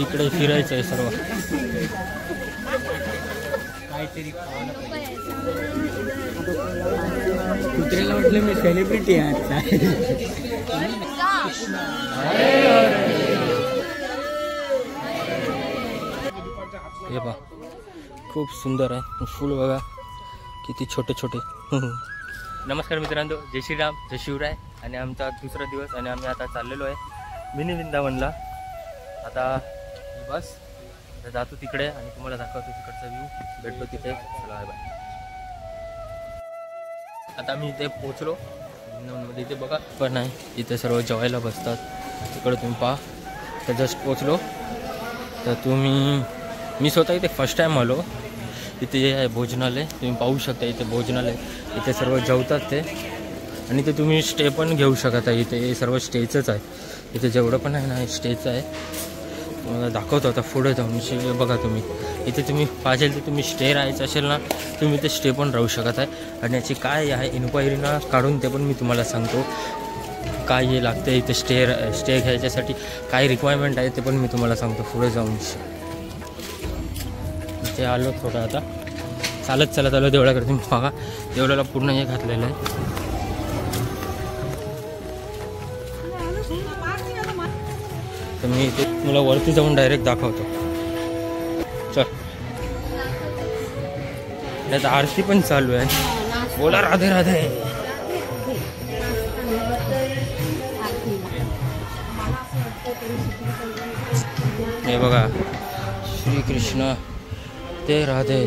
इकडे फिरायचं आहे सर्व. कुत्र्याला म्हटलं मी सेलिब्रिटी आहे आता. हे पहा खूप सुंदर आहे फूल बघा किती छोटे छोटे. नमस्कार मित्रांनो, जय श्रीराम जय शिवराय. आणि आमचा दुसरा दिवस आणि आम्ही आता चाललेलो आहे मिनी वृंदावनला. आता बस जातो तिकडे आणि तुम्हाला दाखवतो तिकडचा व्ह्यू. भेटतो तिथे. चला बाय. आता आम्ही इथे पोचलो वृंदावनमध्ये. इथे बघा पण नाही, इथे सर्व जेवायला बसतात. तिकडे तुम्ही पहा. तर जस्ट पोचलो तर मी स्वतः इथे फर्स्ट टाईम आलो. इथे आहे भोजनालय, तुम्ही पाहू शकता. इथे भोजनालय, इथे सर्व जेवतात ते. आणि इथे तुम्ही स्टे पण घेऊ शकता. इथे सर्व स्टेचंच आहे. इथे जेवढं पण आहे ना स्टेचं आहे. तुम्हाला दाखवतो आता पुढे जाऊन. बघा तुम्ही इथे तुम्ही पाहिजे तर तुम्ही स्टे राहायचं असेल ना, तुम्ही इथे स्टे पण राहू शकत आहे. आणि याची काय आहे इन्क्वायरी ना काढून ते पण मी तुम्हाला सांगतो. काय हे लागतं इथे स्टे घ्यायच्यासाठी, काय रिक्वायरमेंट आहे ते पण मी तुम्हाला सांगतो पुढे जाऊन. इथे आलो थोडं आता चालत आलो देवळाकडे. तुम्ही बघा देवळाला पूर्ण हे घातलेलं आहे. तर मी इथे मला वरती जाऊन डायरेक्ट दाखवतो. चल, त्यात आरती पण चालू आहे. बोला राधे राधे. हे बघा श्रीकृष्ण ते राधे.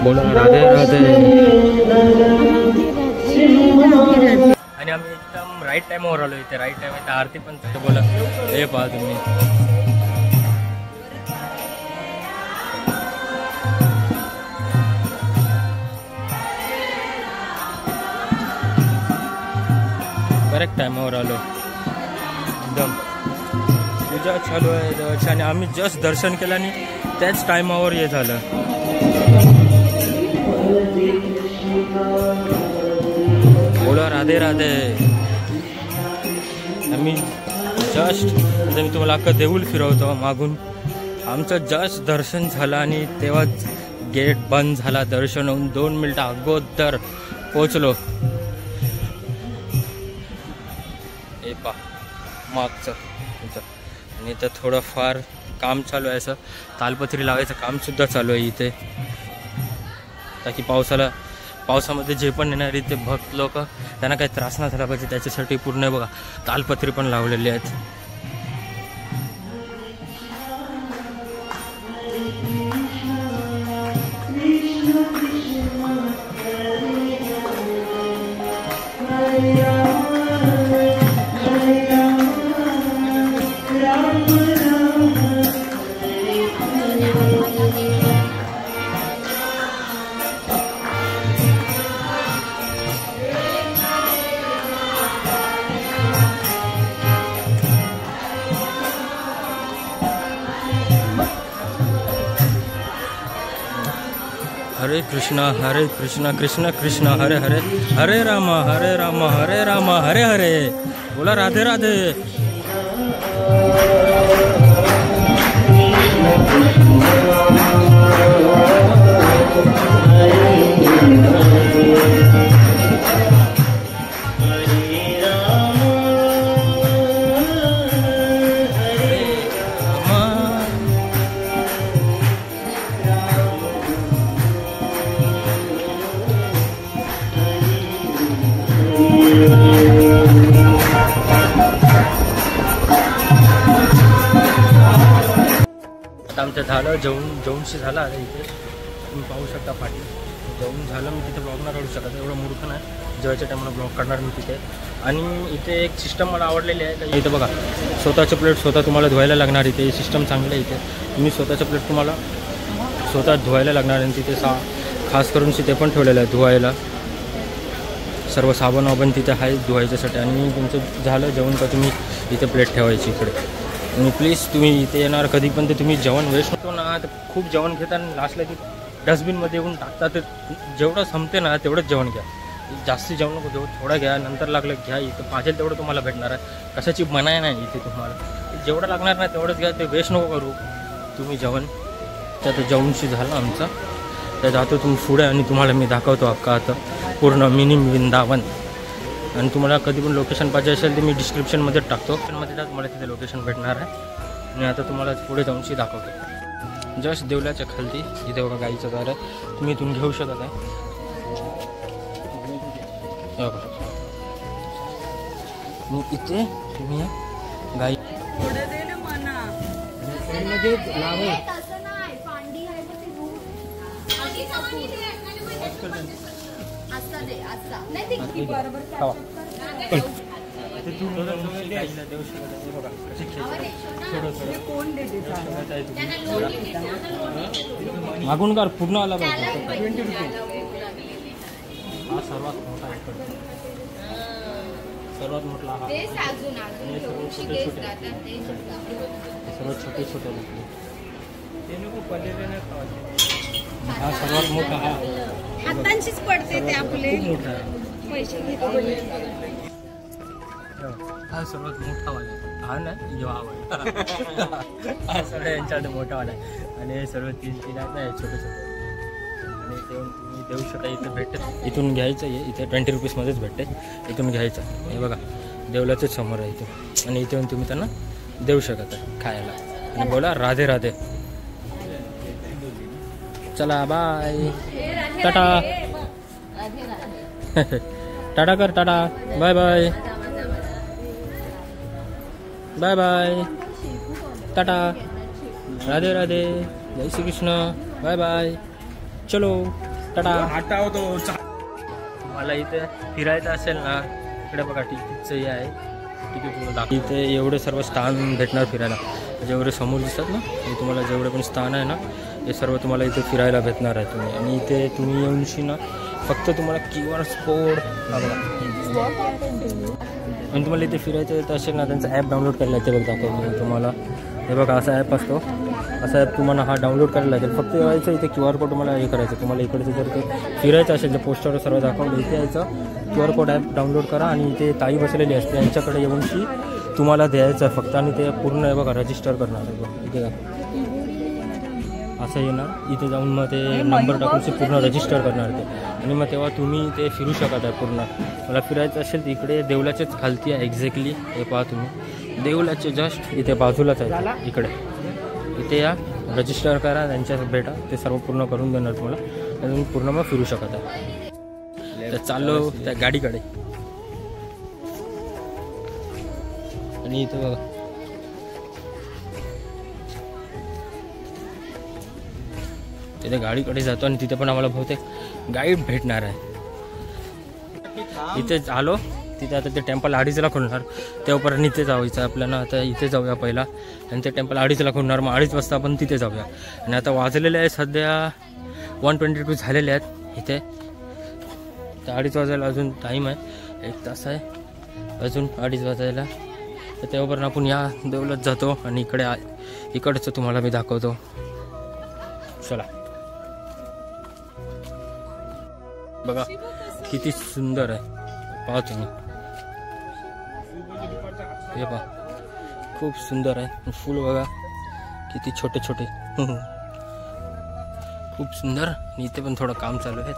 बोला राधे राधे. आणि आम्ही एकदम राईट टाइमवर आलो. इथे राईट टाइम आहे. आरती पण बोला. हे पहा तुम्ही. करेक्ट टाइमावर आलो. एकदम पूजा चालू आहे देवाची आणि आम्ही जस्ट दर्शन केलं आणि त्याच टायमावर हे झालं. बोला राधे राधे. आम्ही जस्ट मी तुम्हाला अख्खं देऊळ फिरवतो मागून. आमचं जस्ट दर्शन झालं आणि तेव्हाच गेट बंद झाला. दर्शन होऊन 2 मिनिटं अगोदर पोचलो. हे पा मागचं. आणि इथं थोडंफार काम चालू आहे. असं तालपत्री लावायचं काम सुद्धा चालू आहे इथे. ताकी पावसामध्ये जे पण येणार इथे भक्त लोक त्यांना काही त्रास नाही झाला पाहिजे त्याच्यासाठी पूर्ण बघा तालपत्री पण लावलेली आहेत. हरे कृष्णा कृष्ण कृष्ण हरे हरे, हरे राम हरे राम हरे हरे. बोला राधे राधे. आमचं झालं जेवणशी झालं आहे. इथे तुम्ही पाहू शकता पाठी जेवण झालं. मी तिथे ब्लॉग नाही काढू शकत, एवढं मूर्ख नाही जेवायच्या टायमाला ब्लॉग काढणार मी तिथे. आणि इथे एक सिस्टम मला आवडलेली आहे. इथे बघा स्वतःचं प्लेट स्वतः तुम्हाला धुवायला लागणार. इथे सिस्टम चांगलं आहे. इथे तुम्ही स्वतःचं प्लेट तुम्हाला स्वतः धुवायला लागणार. आणि तिथे खास करून तिथे पण ठेवलेलं आहे धुवायला. सर्व साबण वाबण तिथे आहे धुवायच्यासाठी. आणि तुमचं झालं जेवण का तुम्ही इथे प्लेट ठेवायची इकडे. आणि प्लीज तुम्ही इथे येणार कधी पण ते तुम्ही जेवण वेस्ट होतो ना तर खूप जेवण घेता आणि लास्टला ती डस्टबिनमध्ये येऊन टाकता. ते जेवढं संपते ना तेवढंच जेवण घ्या, जास्ती जेवण नको घेऊ, थोडं घ्या, नंतर लागलं घ्या. इथं पाहिजे तेवढं तुम्हाला भेटणार आहे, कशाची मनाई नाही इथे तुम्हाला. जेवढं लागणार नाही तेवढंच घ्या, ते वेस्ट नको करू तुम्ही जेवण. तर जेवणशी झालं आमचं, तर जातो तुम्ही पुढे आणि तुम्हाला मी दाखवतो अक्का आता पूर्ण मिनी वृंदावन. आणि तुम्हाला कधी पण लोकेशन पाहिजे असेल तर मी डिस्क्रिप्शनमध्ये टाकतो, मध्ये तुम्हाला तिथे लोकेशन भेटणार आहे. आणि आता तुम्हाला पुढे जाऊनशी दाखवतो. जस्ट देवल्याच्या खालती इथे बघा गाईचं दार आहे, तुम्ही इथून घेऊ शकत आहे. इथे तुम्ही गाई मागून का पूर्ण आला पाहिजे. हा सर्वात मोठा आहे, सर्वात मोठा हा, सर्वात छोटे छोटे हा सर्वात मोठा हा हातांशीच पडते ते आपले खूप मोठा आहे. पैसे हा सर्वात मोठा वाला आहे, हा नाही जो हा वाला हा सर्व यांच्यामध्ये मोठा वाला आहे. आणि हे सर्व तीन आहेत ना छोटे छोटे. आणि ते तुम्ही देऊ शकता, इथे भेटते, इथून घ्यायचं आहे. इथे 20 रुपीजमध्येच भेटते, इथून घ्यायचं. हे बघा देवलाचंच समोर आहे इथे, आणि इथे तुम्ही त्यांना देऊ शकता खायला आणि बोला राधे राधे. चला बाय, टाटा टाटा कर, tata bye bye bye bye, tata Radhe Radhe, जय श्री कृष्ण, बाय बाय, चलो टाटा. हटाव तो. मला इथे फिरायचं असेल ना, इकडे बघा तिकीटचं हे आहे, तिकीट तुम्हाला इथे एवढे सर्व स्थान भेटणार फिरायला. जेवढे समोर दिसतात ना, हे तुम्हाला जेवढे पण स्थान आहे ना, हे सर्व तुम्हाला इथे फिरायला भेटणार आहे तुम्ही. आणि इथे तुम्ही येऊनशी ना फक्त तुम्हाला QR कोड बघा. आणि तुम्हाला इथे फिरायचं येत असेल ना, त्यांचा ॲप डाउनलोड करायला येते बघा. दाखवतो तुम्हाला, हे बघा असा ॲप असतो, असा ॲप तुम्हाला हा डाउनलोड करायला लागेल. फक्त यायचं इथे QR कोड तुम्हाला हे करायचं. तुम्हाला इकडचं जर ते फिरायचं असेल तर पोस्टरवर सर्व दाखवलं, इथे यायचं, QR कोड ॲप डाउनलोड करा आणि इथे ताई बसलेली असते यांच्याकडे येऊनशी तुम्हाला द्यायचं आहे फक्त. आणि ते पूर्ण आहे बघा रजिस्टर करणार आहे बघा. इथे का असं येणार, इथे जाऊन मग ते नंबर टाकून पूर्ण रजिस्टर करणार ते. आणि मग तेव्हा तुम्ही ते फिरू शकत आहे पूर्ण. मला फिरायचं असेल तर इकडे देवलाचेच खालती आहे एक्झॅक्टली. हे पहा तुम्ही, देवलाचे जस्ट इथे बाजूलाच आहे, इकडे इथे या, रजिस्टर करा, त्यांच्या भेटा, ते सर्व पूर्ण करून देणार तुम्हाला. आणि तुम्ही पूर्ण मग फिरू शकत आहे. तर चाललो त्या गाडीकडे. आणि इथे बघा तिथे गाडीकडे जातो आणि तिथे पण आम्हाला बहुतेक गाईड भेटणार आहे. इथे आलो, तिथे आता ते टेम्पल 2:30ला खोलणार, तेव्हापर्यंत इथे जायचं आपल्याला. आता इथे जाऊया पहिला, आणि ते टेम्पल 2:30ला खोलणार, मग 2:30 वाजता आपण तिथे जाऊया. आणि आता वाजलेले आहे सध्या 1:22 झालेले आहेत इथे. तर 2:30 वाजायला अजून टाईम आहे, 1 तास आहे अजून 2:30 वाजायला. तर तेव्हापर्यंत आपण या देवलात जातो आणि इकडचं तुम्हाला मी दाखवतो. चला बघा किती सुंदर आहे, पहा तुम्ही, हे पहा खूप सुंदर आहे. फूल बघा किती छोटे छोटे खूप सुंदर. आणि इथे पण थोडं काम चालू आहे.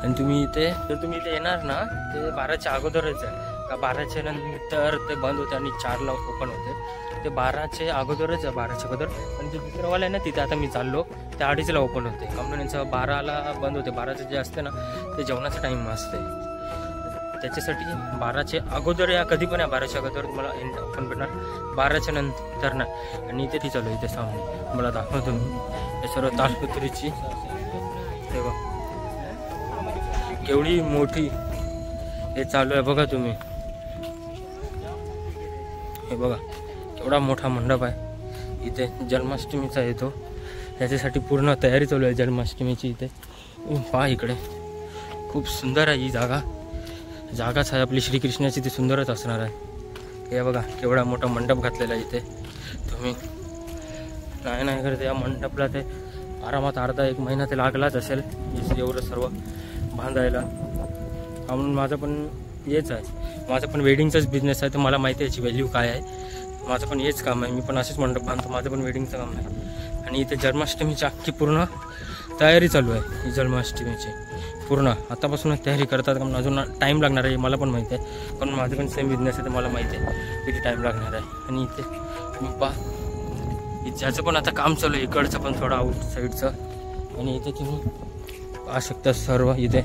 आणि तुम्ही इथे जर तुम्ही इथे येणार ना, ते 12च्या अगोदरच आहे का, 12च्या नंतर ते बंद होते आणि 4ला ओपन होते. ते 12च्या अगोदरच आहे, 12च्या अगोदर. आणि जे दुसरंवाला आहे ना, तिथे आता मी चाललो, ते 2:30ला ओपन होते. कंपन्यांचं 12ला बंद होते. 12चं जे असते ना, ते जेवणाचा टाईम असते. त्याच्यासाठी 12च्या अगोदर या, कधी पण या 12च्या अगोदर तुम्हाला ओपन भेटणार, 12च्या नंतर नाही. आणि इथे ती चालू आहे, इथे सामने मला दाखवतो मी हे सर्व तालपत्रीची. तेव्हा केवढी मोठी हे चालू आहे बघा तुम्ही, हे बघा केवढा मोठा मंडप आहे. इथे जन्माष्टमीचा येतो, याच्यासाठी पूर्ण तयारी चालू आहे जन्माष्टमीची. इथे पहा, इकडे खूप सुंदर आहे ही जागाच आहे आपली श्रीकृष्णाची, ती सुंदरच असणार आहे. हे बघा केवढा मोठा मंडप घातलेला आहे इथे. तुम्ही नाही करत या मंडपला ते आरामात अर्धा 1 महिना ते लागलाच असेल एवढं सर्व बांधायला. म्हणून माझं पण हेच आहे, माझं पण वेडिंगचाच बिझनेस आहे, तर मला माहिती आहे याची व्हॅल्यू काय आहे. माझं पण हेच काम आहे, मी पण असेच मंडप बांधतो, माझं पण वेडिंगचं काम आहे. आणि इथे जन्माष्टमीची अख्खी पूर्ण तयारी चालू आहे. ही जन्माष्टमीची पूर्ण आतापासूनच तयारी करतात, कारण अजून टाईम लागणार आहे मला पण माहिती आहे, कारण माझं पण सेम बिझनेस आहे, तर मला माहिती आहे किती टाईम लागणार आहे. आणि इथे तुम्ही पहा, ज्याचं पण आता काम चालू आहे, इकडचं पण थोडं आउट साईडचं. आणि इथे तुम्ही पाहू शकता सर्व, इथे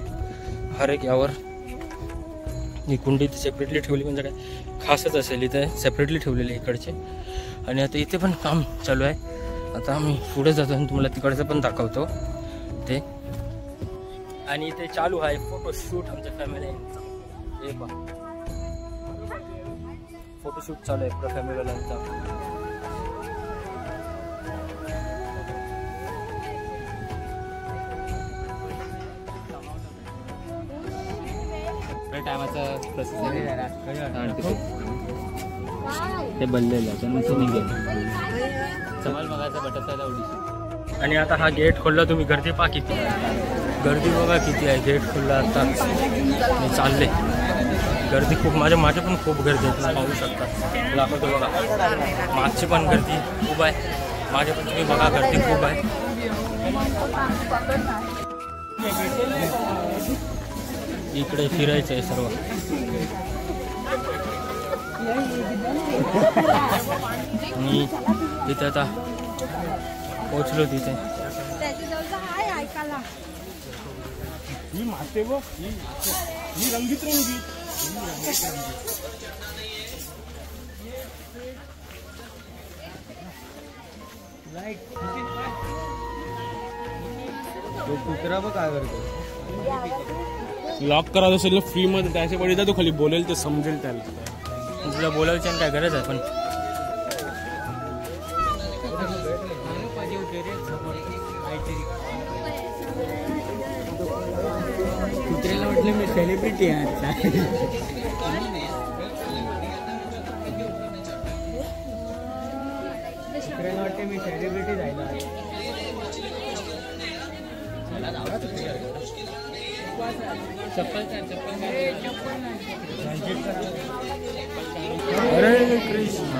हर एक यावर ही कुंडी इथे सेपरेटली ठेवली, म्हणजे काय खासच असेल इथे सेपरेटली ठेवलेली इकडचे. आणि आता इथे पण काम चालू आहे. आता आम्ही पुढे जातो आणि तुम्हाला तिकडचं पण दाखवतो ते. आणि इथे चालू आहे फोटोशूट आमच्या फॅमिलीचा. हे पहा, फोटोशूट चालू आहे पुऱ्या फॅमिलीवाल्यांचा. टायमाचा प्रोसेस ते बनलेलं त्यानंतर निघेल चमाल मगाचा बटाटा उडी. आणि आता हा गेट खोलला, तुम्ही गर्दी पहा किती, गर्दी बघा किती आहे. गेट खोलला आता मी चालले, गर्दी खूप, माझे पण खूप गर्दी आहे, तुम्ही पाहू शकता. दाखवतो बघा, मागची पण गर्दी खूप आहे, माझे पण तुम्ही बघा गर्दी खूप आहे. इकडे फिरायचं आहे सर्व. मी तिथे आता पोचलो तिथे. तो कुत्रा बघ काय करतो. लॉक करायचं असेल फ्री मध्ये त्याचे पडे तो खाली बोलेल ते समजेल त्याला. तुला बोलायची काय गरज आहे, पण कुत्र्याला वाटलं मी सेलिब्रिटी आहे आता. कुत्र्याला वाटते मी सेलिब्रिटी जायला. हरे कृष्ण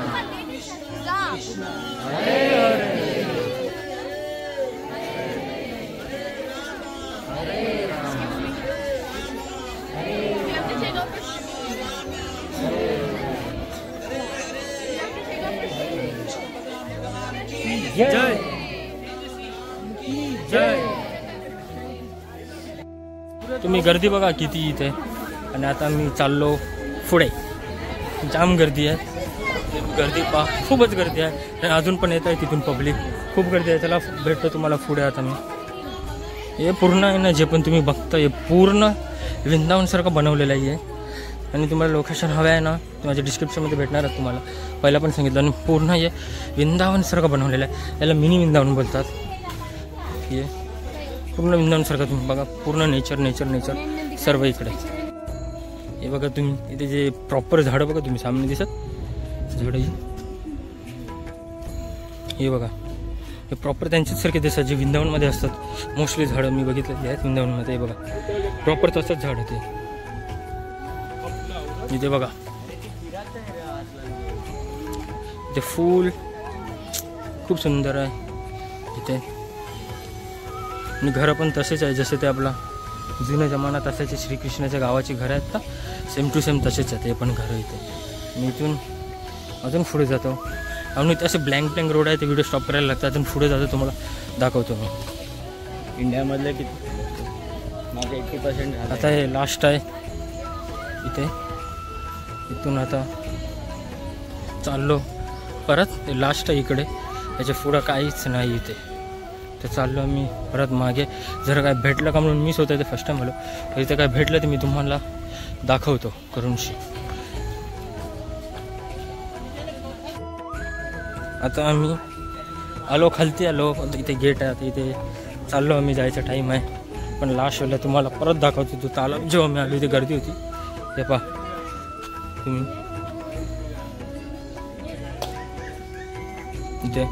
हरे हरे हरे राम जय जय. तुम्ही गर्दी बघा किती इथे. आणि आता मी चाललो पुढे, जाम गर्दी आहे, गर्दी पहा, खूपच गर्दी आहे. आणि अजून पण येत आहे तिथून पब्लिक, खूप गर्दी आहे. त्याला भेटतो तुम्हाला पुढे. आता मी हे पूर्ण आहे ना, जे पण तुम्ही बघता हे पूर्ण वृंदावनसारखं बनवलेलं आहे. आणि तुम्हाला लोकेशन हवं आहे ना, माझ्या डिस्क्रिप्शनमध्ये भेटणारच तुम्हाला, पहिला पण सांगितलं. आणि पूर्ण हे वृंदावनसारखं बनवलेलं आहे, याला मिनी वृंदावन बोलतात. हे पूर्ण वृंदावनसारखं तुम्ही बघा, पूर्ण नेचर नेचर नेचर सर्व इकडे. हे बघा तुम्ही इथे जे प्रॉपर झाडं बघा तुम्ही सामने दिसत झाडं, हे बघा हे प्रॉपर त्यांच्याच सारखे दिसतात जे वृंदावनमध्ये असतात. मोस्टली झाडं मी बघितलेली आहेत वृंदावनमध्ये. हे बघा प्रॉपर तसंच झाड ते इथे बघा. इथे फूल खूप सुंदर आहे इथे. आणि घरं पण तसेच आहे जसे ते आपला जुन्या जमान्यात असायचे श्रीकृष्णाच्या गावाची घरं आहेत ना, सेम टू सेम तसेच आहेत हे पण घरं इथे. मी इथून अजून पुढे जातो. आणि इथे असे ब्लँक ब्लँक रोड आहे, ते व्हिडिओ स्टॉप करायला लागतात. अजून पुढे जातो, तुम्हाला दाखवतो मी. इंडियामधलं किती माझं 80% झालं. आता हे लास्ट आहे इथे. इथून आता चाललो परत, ते लास्ट आहे इकडे, याच्या पुढं काहीच नाही इथे. तर चाललो आम्ही परत मागे. जर काय भेटलं का म्हणून मिस होतं, ते फर्स्ट टाईम आलो. तर इथे काय भेटलं तर मी तुम्हाला दाखवतो करूनशी. आता आम्ही आलो खालती आलो, इथे गेट आहे. आता इथे चाललो आम्ही, जायचा टाईम आहे. पण लास्ट वेळेला तुम्हाला परत दाखवतो तो तालाब. जेव्हा मी आलो इथे गर्दी होती, हे पहा तुम्ही इथे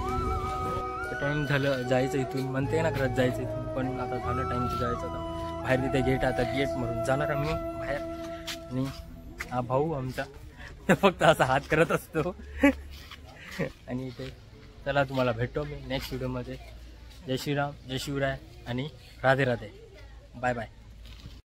टाईम झालं जायचं इथून, म्हणते ना करत जायचं इथून, पण आता झालं टाईमचं जायचं. आता बाहेर तिथे गेट, आता गेट मधून जाणार आम्ही बाहेर. आणि हा भाऊ आमचा फक्त असा हात करत असतो. आणि इथे चला तुम्हाला भेटतो मी नेक्स्ट व्हिडिओमध्ये. जय श्रीराम, जय शिवराय आणि राधे राधे. Bye bye.